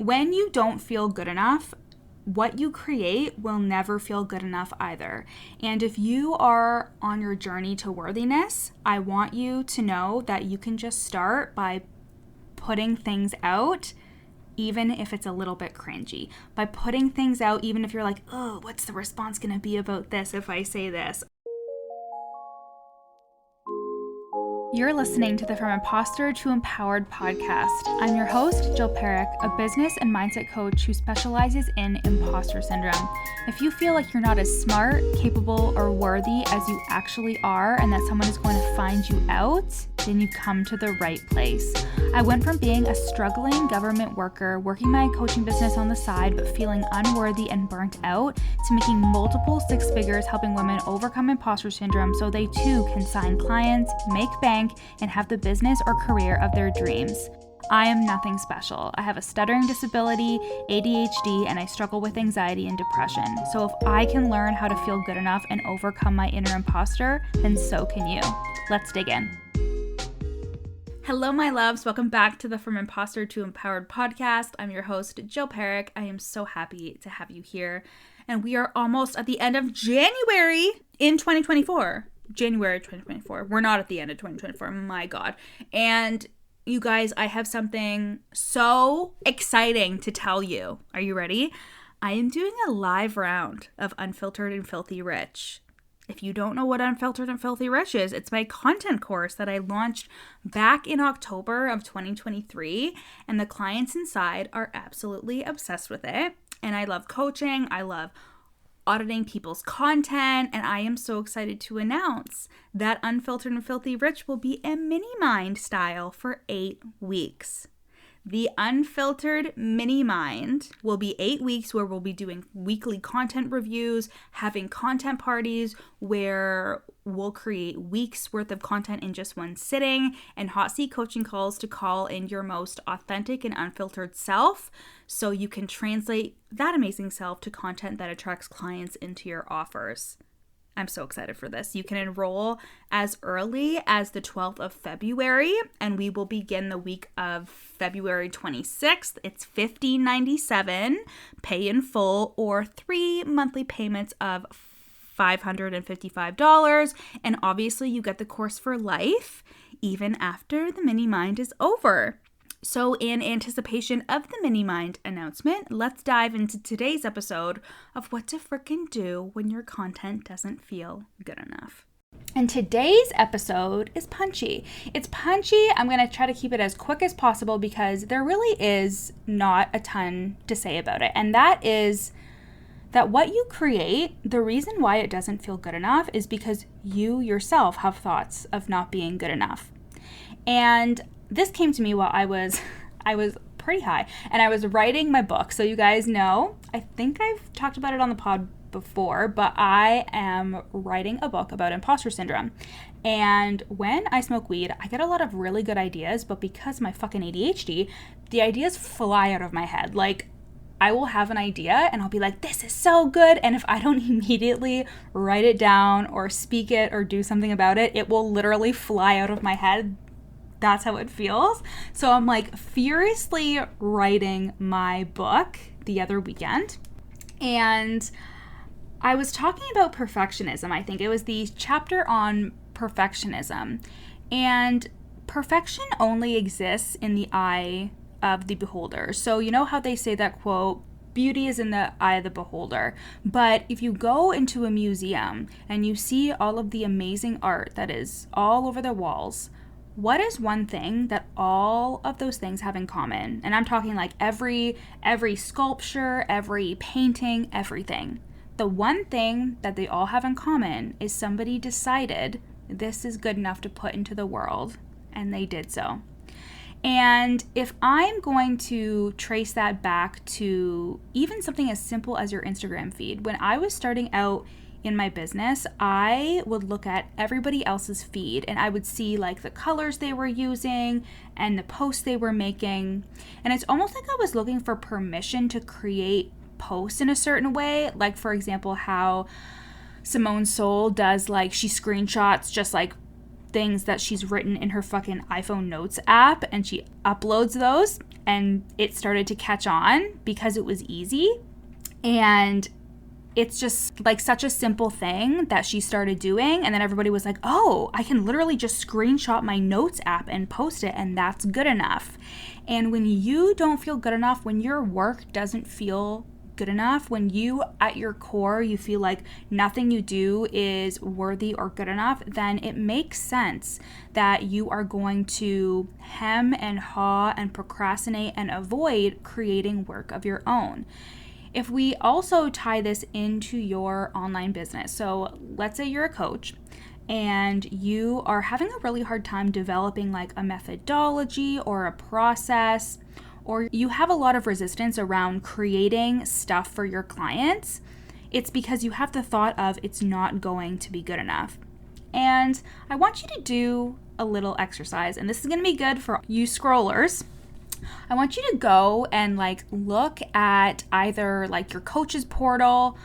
when you don't feel good enough, what you create will never feel good enough either. And if you are on your journey to worthiness, I want you to know that you can just start by putting things out, even if it's a little bit cringy. By putting things out, even if you're like, oh, what's the response gonna be about this if I say this? You're listening to the From Imposter to Empowered podcast. I'm your host, Jill Perrick, a business and mindset coach who specializes in imposter syndrome. If you feel like you're not as smart, capable, or worthy as you actually are, and that someone is going to find you out, then you come to the right place. I went from being a struggling government worker, working my coaching business on the side, but feeling unworthy and burnt out, to making multiple six figures helping women overcome imposter syndrome so they too can sign clients, make bank, and have the business or career of their dreams. I am nothing special. I have a stuttering disability, ADHD, and I struggle with anxiety and depression. So if I can learn how to feel good enough and overcome my inner imposter, then so can you. Let's dig in. Hello, my loves. Welcome back to the From Imposter to Empowered podcast. I'm your host, Jill Perrick. I am so happy to have you here. And we are almost at the end of January in 2024. January 2024. We're not at the end of 2024. My God. And you guys, I have something so exciting to tell you. Are you ready? I am doing a live round of Unfiltered and Filthy Rich. If you don't know what Unfiltered and Filthy Rich is, it's my content course that I launched back in October of 2023. And the clients inside are absolutely obsessed with it. And I love coaching. I love auditing people's content, and I am so excited to announce that Unfiltered and Filthy Rich will be a mini mind style for 8 weeks. The Unfiltered Mini Mind will be 8 weeks where we'll be doing weekly content reviews, having content parties where we'll create weeks worth of content in just one sitting, and hot seat coaching calls to call in your most authentic and unfiltered self so you can translate that amazing self to content that attracts clients into your offers. I'm so excited for this. You can enroll as early as the 12th of February, and we will begin the week of February 26th. It's $15.97, pay in full, or 3 monthly payments of $555. And obviously, you get the course for life, even after the mini mind is over. So in anticipation of the mini mind announcement, let's dive into today's episode of what to frickin' do when your content doesn't feel good enough. And today's episode is punchy. It's punchy. I'm going to try to keep it as quick as possible because there really is not a ton to say about it. And that is that what you create, the reason why it doesn't feel good enough is because you yourself have thoughts of not being good enough. And this came to me while I was pretty high and I was writing my book. So you guys know, I think I've talked about it on the pod before, but I am writing a book about imposter syndrome. And when I smoke weed, I get a lot of really good ideas, but because of my fucking ADHD, the ideas fly out of my head. Like, I will have an idea and I'll be like, this is so good. And if I don't immediately write it down or speak it or do something about it, it will literally fly out of my head. That's how it feels. So I'm like furiously writing my book the other weekend. And I was talking about perfectionism. I think it was the chapter on perfectionism. And perfection only exists in the eye of the beholder. So you know how they say that quote, beauty is in the eye of the beholder. But if you go into a museum and you see all of the amazing art that is all over the walls, what is one thing that all of those things have in common? And I'm talking like every sculpture, every painting, everything. The one thing that they all have in common is somebody decided this is good enough to put into the world, and they did so. And if I'm going to trace that back to even something as simple as your Instagram feed, when I was starting out in my business, I would look at everybody else's feed and I would see like the colors they were using and the posts they were making. And it's almost like I was looking for permission to create posts in a certain way. Like, for example, how Simone Soul does, like, she screenshots just like things that she's written in her fucking iPhone Notes app, and she uploads those, and it started to catch on because it was easy. And it's just like such a simple thing that she started doing, and then everybody was like, oh, I can literally just screenshot my Notes app and post it, and that's good enough. And when you don't feel good enough, when your work doesn't feel good enough, when you at your core you feel like nothing you do is worthy or good enough, then it makes sense that you are going to hem and haw and procrastinate and avoid creating work of your own. If we also tie this into your online business, so let's say you're a coach and you are having a really hard time developing like a methodology or a process, or you have a lot of resistance around creating stuff for your clients, it's because you have the thought of it's not going to be good enough. And I want you to do a little exercise, and this is going to be good for you scrollers. I want you to go and like look at either like your coach's portal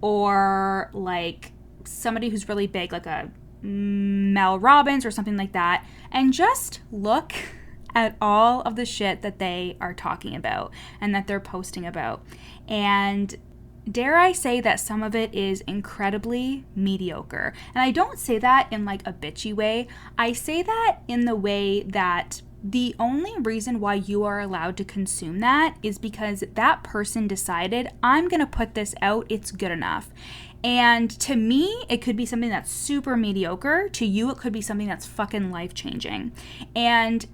or like somebody who's really big, like a Mel Robbins or something like that, and just look at all of the shit that they are talking about and that they're posting about. And dare I say that some of it is incredibly mediocre. And I don't say that in like a bitchy way. I say that in the way that the only reason why you are allowed to consume that is because that person decided, I'm going to put this out, it's good enough. And to me, it could be something that's super mediocre. To you, it could be something that's fucking life-changing. And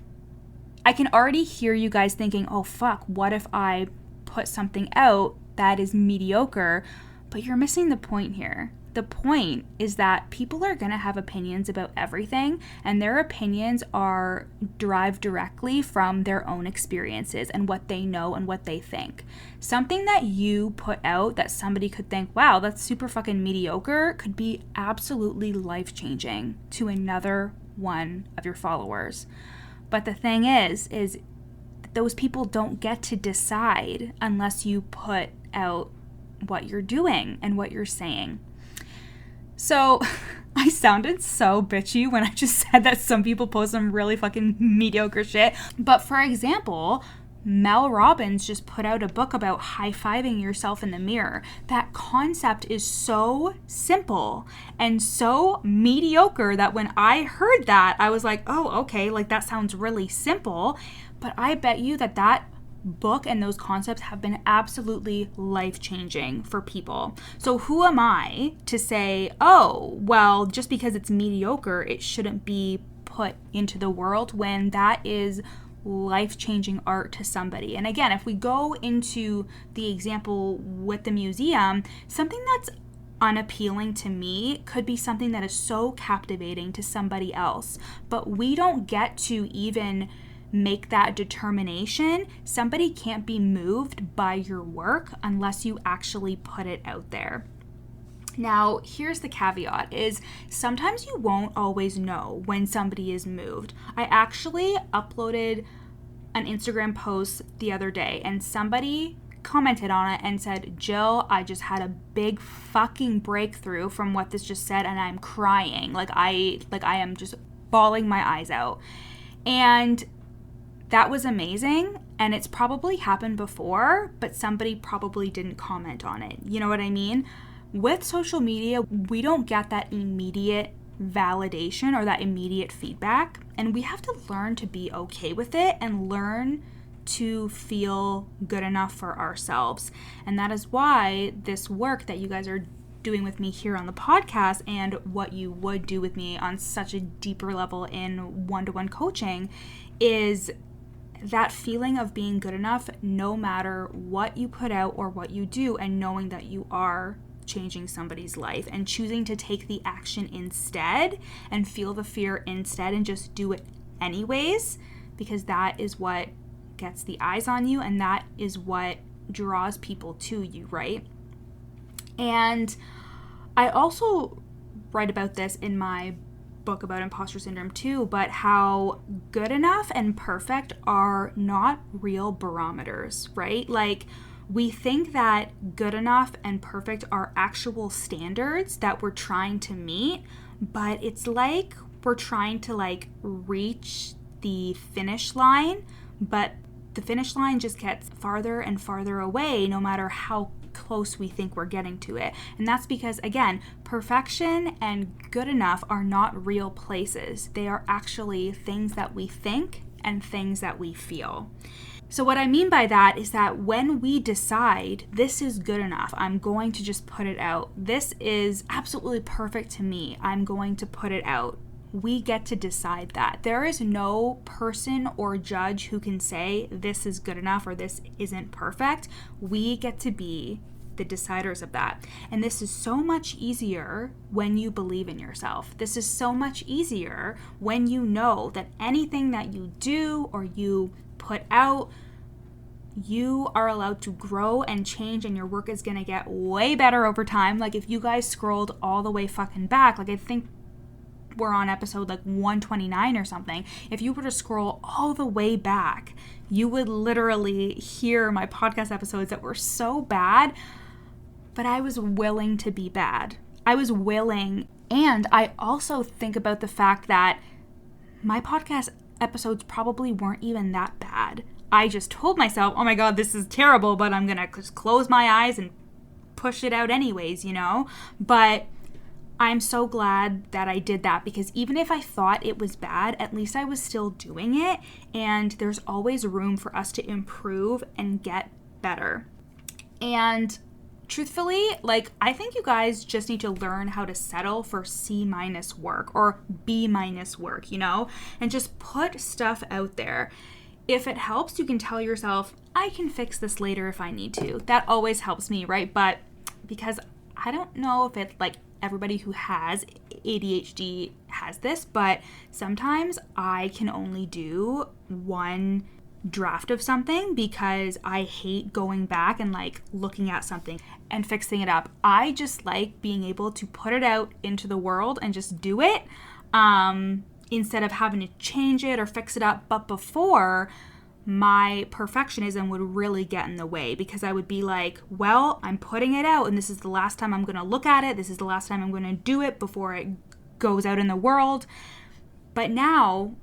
I can already hear you guys thinking, oh fuck, what if I put something out that is mediocre? But you're missing the point here. The point is that people are going to have opinions about everything, and their opinions are derived directly from their own experiences and what they know and what they think. Something that you put out that somebody could think, wow, that's super fucking mediocre, could be absolutely life-changing to another one of your followers. But the thing is those people don't get to decide unless you put out what you're doing and what you're saying. So I sounded so bitchy when I just said that some people post some really fucking mediocre shit. But for example, Mel Robbins just put out a book about high-fiving yourself in the mirror. That concept is so simple and so mediocre that when I heard that, I was like, oh, okay, like that sounds really simple. But I bet you that book and those concepts have been absolutely life-changing for people. So who am I to say, oh, well, just because it's mediocre, it shouldn't be put into the world, when that is life-changing art to somebody. And again, if we go into the example with the museum, something that's unappealing to me could be something that is so captivating to somebody else. But we don't get to even make that determination. Somebody can't be moved by your work unless you actually put it out there. Now, here's the caveat, is sometimes you won't always know when somebody is moved. I actually uploaded an Instagram post the other day, and somebody commented on it and said, Jill, I just had a big fucking breakthrough from what this just said, and I'm crying. Like I am just bawling my eyes out. And that was amazing, and it's probably happened before, but somebody probably didn't comment on it. You know what I mean? With social media, we don't get that immediate validation or that immediate feedback, and we have to learn to be okay with it and learn to feel good enough for ourselves. And that is why this work that you guys are doing with me here on the podcast, and what you would do with me on such a deeper level in one-to-one coaching, is that feeling of being good enough no matter what you put out or what you do, and knowing that you are changing somebody's life and choosing to take the action instead and feel the fear instead and just do it anyways, because that is what gets the eyes on you, and that is what draws people to you, right? And I also write about this in my book about imposter syndrome too, but how good enough and perfect are not real barometers, right? Like, we think that good enough and perfect are actual standards that we're trying to meet, but it's like we're trying to like reach the finish line, but the finish line just gets farther and farther away no matter how close we think we're getting to it. And that's because, again, perfection and good enough are not real places. They are actually things that we think and things that we feel. So what I mean by that is that when we decide this is good enough, I'm going to just put it out. This is absolutely perfect to me. I'm going to put it out. We get to decide that. There is no person or judge who can say this is good enough or this isn't perfect. We get to be the deciders of that. And this is so much easier when you believe in yourself. This is so much easier when you know that anything that you do or you put out, you are allowed to grow and change, and your work is going to get way better over time. Like if you guys scrolled all the way fucking back, like I think we're on episode like 129 or something. If you were to scroll all the way back, you would literally hear my podcast episodes that were so bad, but I was willing to be bad. I was willing. And I also think about the fact that my podcast episodes probably weren't even that bad. I just told myself, oh my God, this is terrible, but I'm going to just close my eyes and push it out anyways, you know? But I'm so glad that I did that, because even if I thought it was bad, at least I was still doing it. And there's always room for us to improve and get better. And truthfully, like, I think you guys just need to learn how to settle for C- work or B- work, you know, and just put stuff out there. If it helps, you can tell yourself, I can fix this later if I need to. That always helps me, right? But because I don't know if it's like everybody who has ADHD has this, but sometimes I can only do one draft of something because I hate going back and like looking at something and fixing it up. I just like being able to put it out into the world and just do it instead of having to change it or fix it up. But before, my perfectionism would really get in the way, because I would be like, well, I'm putting it out and this is the last time I'm going to look at it. This is the last time I'm going to do it before it goes out in the world. But now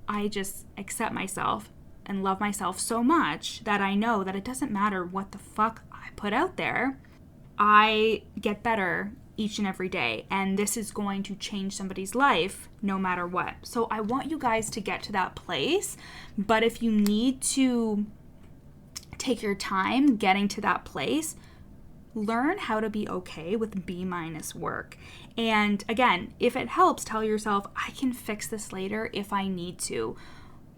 I just accept myself and love myself so much that I know that it doesn't matter what the fuck I put out there. I get better each and every day, and this is going to change somebody's life no matter what. So I want you guys to get to that place, but if you need to take your time getting to that place, learn how to be okay with B- work. And again, if it helps, tell yourself, I can fix this later if I need to.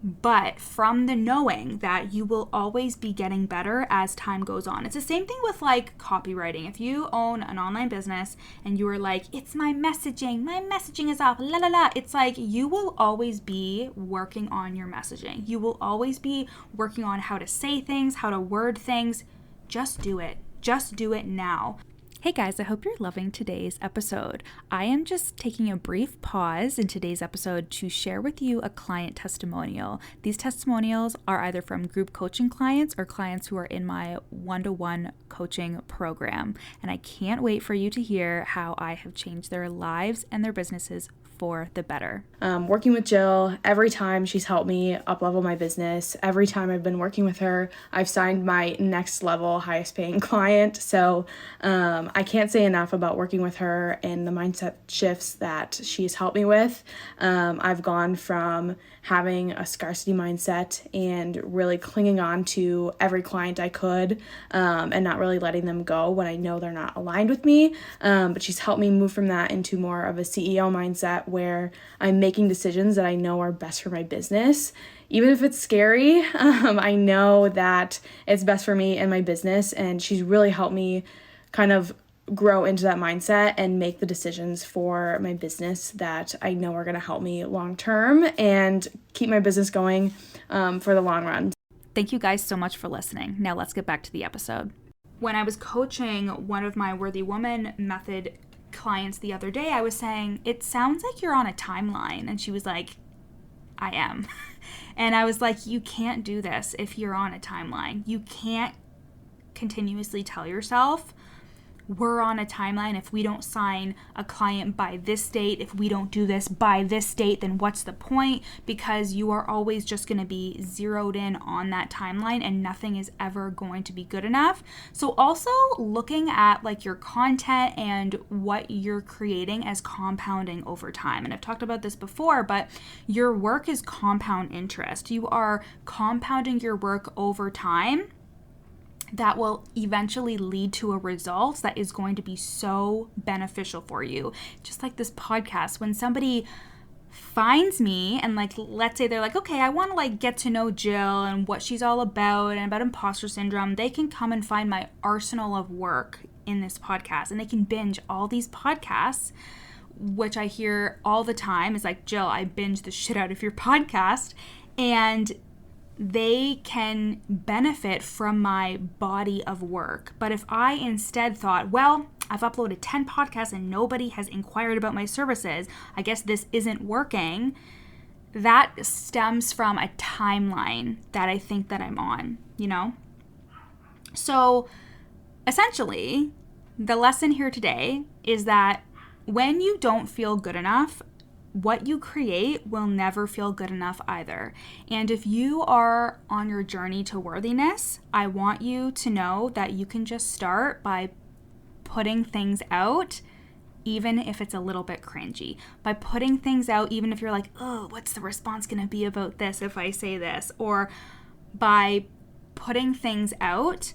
But from the knowing that you will always be getting better as time goes on. It's the same thing with like copywriting. If you own an online business and you are like, it's my messaging is off, la la la. It's like you will always be working on your messaging. You will always be working on how to say things, how to word things. Just do it. Just do it now. Hey guys, I hope you're loving today's episode. I am just taking a brief pause in today's episode to share with you a client testimonial. These testimonials are either from group coaching clients or clients who are in my one-to-one coaching program. And I can't wait for you to hear how I have changed their lives and their businesses for the better. Working with Jill, every time she's helped me up-level my business, every time I've been working with her, I've signed my next level, highest paying client. So I can't say enough about working with her and the mindset shifts that she's helped me with. I've gone from having a scarcity mindset and really clinging on to every client I could and not really letting them go when I know they're not aligned with me. But she's helped me move from that into more of a CEO mindset where I'm making decisions that I know are best for my business. Even if it's scary, I know that it's best for me and my business, and she's really helped me kind of grow into that mindset and make the decisions for my business that I know are going to help me long term and keep my business going for the long run. Thank you guys so much for listening. Now let's get back to the episode. When I was coaching one of my Worthy Woman method clients the other day, I was saying, it sounds like you're on a timeline. And she was like, I am. And I was like, you can't do this if you're on a timeline. You can't continuously tell yourself, we're on a timeline. If we don't sign a client by this date, if we don't do this by this date, then what's the point? Because you are always just going to be zeroed in on that timeline and nothing is ever going to be good enough. So also looking at like your content and what you're creating as compounding over time. And I've talked about this before, but your work is compound interest. You are compounding your work over time that will eventually lead to a result that is going to be so beneficial for you. Just like this podcast, when somebody finds me and like, let's say they're like, okay, I want to like get to know Jill and what she's all about and about imposter syndrome, they can come and find my arsenal of work in this podcast and they can binge all these podcasts, which I hear all the time is like, Jill, I binge the shit out of your podcast, and they can benefit from my body of work. But if I instead thought, well, I've uploaded 10 podcasts and nobody has inquired about my services, I guess this isn't working, that stems from a timeline that I think that I'm on, you know? So essentially, the lesson here today is that when you don't feel good enough, what you create will never feel good enough either. And if you are on your journey to worthiness, I want you to know that you can just start by putting things out, even if it's a little bit cringy. By putting things out, even if you're like, oh, what's the response going to be about this if I say this? Or by putting things out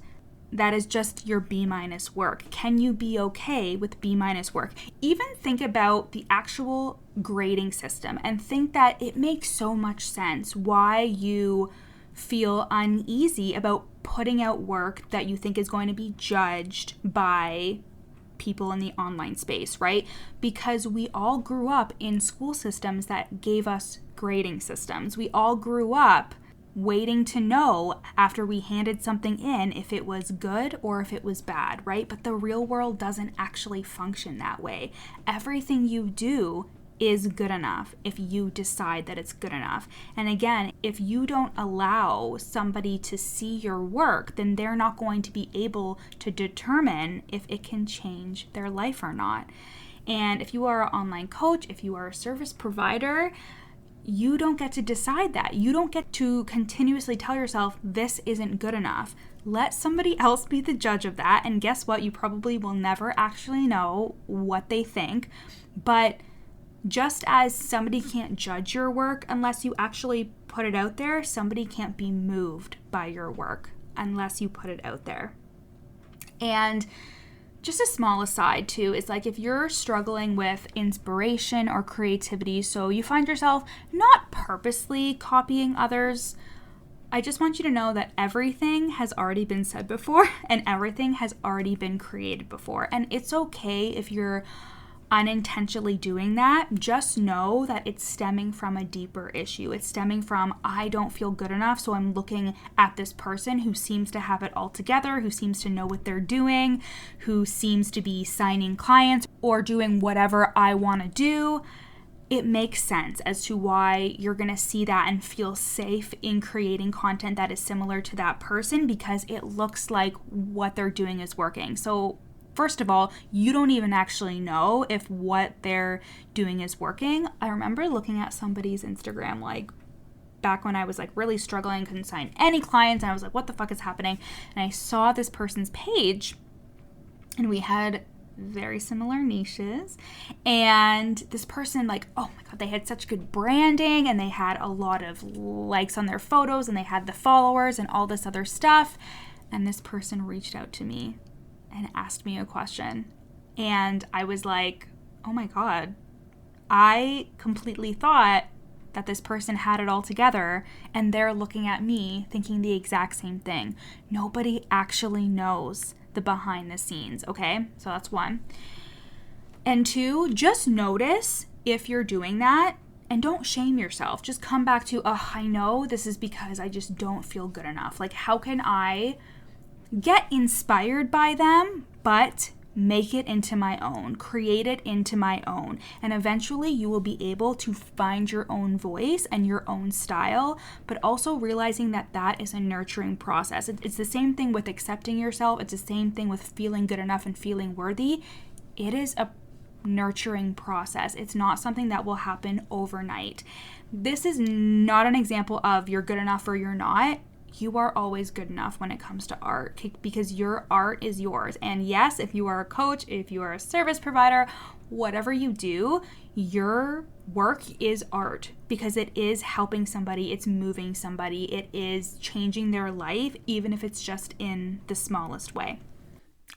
that is just your B- work. Can you be okay with B- work? Even think about the actual grading system and think that it makes so much sense why you feel uneasy about putting out work that you think is going to be judged by people in the online space, right? Because we all grew up in school systems that gave us grading systems. We all grew up waiting to know after we handed something in if it was good or if it was bad, right? But the real world doesn't actually function that way. Everything you do is good enough if you decide that it's good enough. And again, if you don't allow somebody to see your work, then they're not going to be able to determine if it can change their life or not. And if you are an online coach, if you are a service provider, you don't get to decide that. You don't get to continuously tell yourself this isn't good enough. Let somebody else be the judge of that. And guess what? You probably will never actually know what they think. But just as somebody can't judge your work unless you actually put it out there, somebody can't be moved by your work unless you put it out there. And just a small aside too is like if you're struggling with inspiration or creativity, so you find yourself not purposely copying others, I just want you to know that everything has already been said before and everything has already been created before. And it's okay if you're unintentionally doing that. Just know that it's stemming from a deeper issue. It's stemming from, I don't feel good enough, so I'm looking at this person who seems to have it all together, who seems to know what they're doing, who seems to be signing clients or doing whatever I want to do. It makes sense as to why you're going to see that and feel safe in creating content that is similar to that person because it looks like what they're doing is working. So first of all, you don't even actually know if what they're doing is working. I remember looking at somebody's Instagram like back when I was like really struggling, couldn't sign any clients, and I was like, what the fuck is happening? And I saw this person's page and we had very similar niches, and this person, like, oh my god, they had such good branding and they had a lot of likes on their photos and they had the followers and all this other stuff. And this person reached out to me and asked me a question. And I was like, oh my god, I completely thought that this person had it all together and they're looking at me thinking the exact same thing. Nobody actually knows the behind the scenes, okay? So that's one. And two, just notice if you're doing that and don't shame yourself. Just come back to, oh, I know this is because I just don't feel good enough. Like, how can I get inspired by them, but make it into my own, create it into my own. And eventually you will be able to find your own voice and your own style, but also realizing that that is a nurturing process. It's the same thing with accepting yourself. It's the same thing with feeling good enough and feeling worthy. It is a nurturing process. It's not something that will happen overnight. This is not an example of you're good enough or you're not. You are always good enough when it comes to art because your art is yours. And yes, if you are a coach, if you are a service provider, whatever you do, your work is art because it is helping somebody, it's moving somebody, it is changing their life, even if it's just in the smallest way.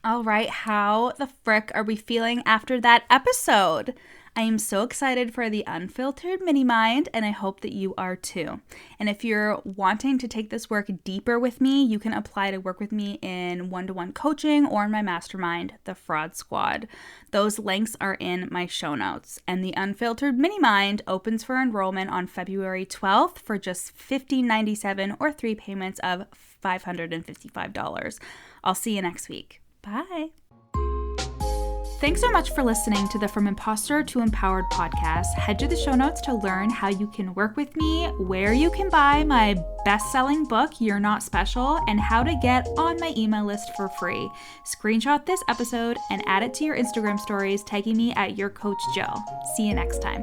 All right, how the frick are we feeling after that episode? I am so excited for the unfiltered mini mind, and I hope that you are too. And if you're wanting to take this work deeper with me, you can apply to work with me in one-to-one coaching or in my mastermind, the Fraud Squad. Those links are in my show notes. And the unfiltered mini mind opens for enrollment on February 12th for just $15.97 or 3 payments of $555. I'll see you next week. Bye. Thanks so much for listening to the From Imposter to Empowered podcast. Head to the show notes to learn how you can work with me, where you can buy my best-selling book, You're Not Special, and how to get on my email list for free. Screenshot this episode and add it to your Instagram stories, tagging me at YourCoachJill. See you next time.